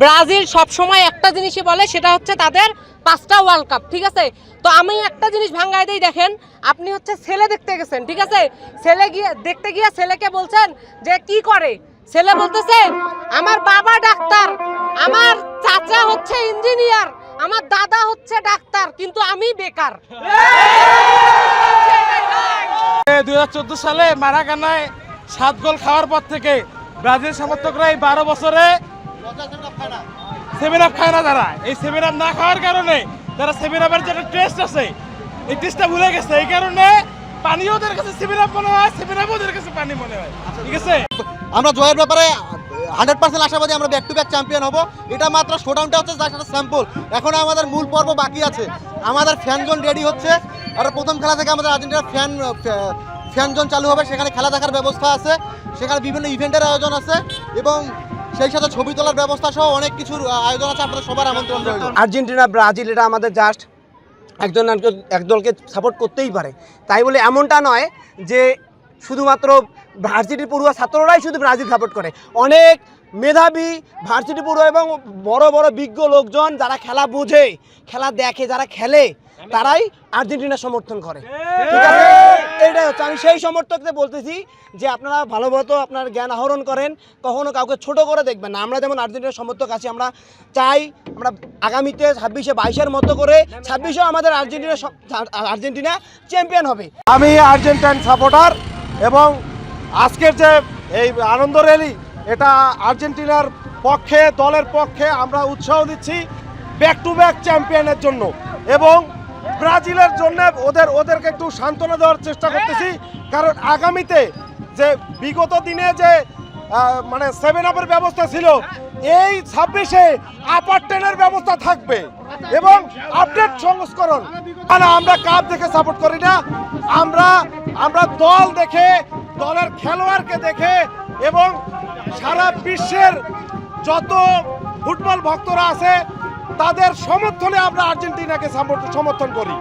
Brazil সব সময় একটা জিনিসই বলে, সেটা হচ্ছে তাদের 5টা ওয়ার্ল্ড কাপ, ঠিক আছে। তো আমি একটা জিনিস ভাঙায় দেই, দেখেন আপনি হচ্ছে ছেলে দেখতে গেছেন, ঠিক আছে, ছেলে গিয়ে দেখতে গিয়ে ছেলেকে বলছেন যে কি করে, ছেলে বলতেছে আমার বাবা ডাক্তার, আমার চাচা হচ্ছে ইঞ্জিনিয়ার, আমার দাদা হচ্ছে ডাক্তার, কিন্তু আমি বেকার। 2014 সালে মারাকানায় 7 গোল খাওয়ার পর থেকে ব্রাজিল সমর্থকরা এই 12 বছরে 7 আপ খায় না। তারা এই 7 আপ না খাওয়ার কারণে তারা 7 আপের যে টেস্ট আছে এই টেস্টটা ভুলে গেছে। এই কারণে পানিও ওদের কাছে 7 আপ মনে হয়, 7 আপ ওদের কাছে পানি মনে হয়, ঠিক আছে। আমরা জয়ের ব্যাপারে 100% আশাবাদী, আমরা ব্যাক টু ব্যাক চ্যাম্পিয়ন হব। এটা মাত্র শোডাউনটা হচ্ছে যার সাথে স্যাম্পল, এখন আমাদের মূল পর্ব বাকি আছে। আমাদের ফ্যানজন রেডি হচ্ছে, আর প্রথম খেলা থেকে আমাদের আর্জেন্টিনার ফ্যানজন চালু হবে, সেখানে খেলা দেখার ব্যবস্থা আছে, সেখানে বিভিন্ন ইভেন্টের আয়োজন আছে এবং সেই সাথে ছবি তোলার ব্যবস্থা সহ অনেক কিছুর আয়োজন আছে। আপনাদের সবার আমন্ত্রণ রইল। আর্জেন্টিনা ব্রাজিল এটা আমাদের জাস্ট এক দলকে সাপোর্ট করতেই পারে, তাই বলে এমনটা নয় যে শুধুমাত্র ভার্সিটির পড়ুয়া ছাত্ররাই শুধু ব্রাজিল সাপোর্ট করে। অনেক মেধাবী ভার্সিটি পড়ুয়া এবং বড় বড় বিজ্ঞ লোকজন যারা খেলা বোঝে, খেলা দেখে, যারা খেলে, তারাই আর্জেন্টিনা সমর্থন করে, ঠিক আছে। এইটাই হচ্ছে, আমি সেই সমর্থকদের বলতেছি যে আপনারা ভালোমতো আপনার জ্ঞান আহরণ করেন, কখনো কাউকে ছোট করে দেখবেন না। আমরা যেমন আর্জেন্টিনার সমর্থক আছি, আমরা চাই আমরা আগামীতে 26-এ 22-এর মতো করে 26-এও আমাদের আর্জেন্টিনা চ্যাম্পিয়ন হবে। আমি আর্জেন্টাইন সাপোর্টার এবং আজকের যে এই আনন্দ র্যালি, এটা আর্জেন্টিনার পক্ষে, দলের পক্ষে আমরা উৎসাহ দিচ্ছি ব্যাক টু ব্যাক চ্যাম্পিয়নের জন্য, এবং ব্রাজিলের জন্য ওদেরকে একটু সান্ত্বনা দেওয়ার চেষ্টা করতেছি। কারণ আগামীতে যে বিগত দিনে যে মানে 7 আপের ব্যবস্থা ছিল, এই 26-এ আপার 10-এর ব্যবস্থা থাকবে এবং আপডেট সংস্করণ। মানে আমরা কাপ দেখে সাপোর্ট করি না, আমরা দল দেখে, দলের খেলোয়াড়কে দেখে এবং সারা বিশ্বের যত ফুটবল ভক্তরা আছে তাদের সমর্থনে আমরা আর্জেন্টিনাকে সমর্থন করি।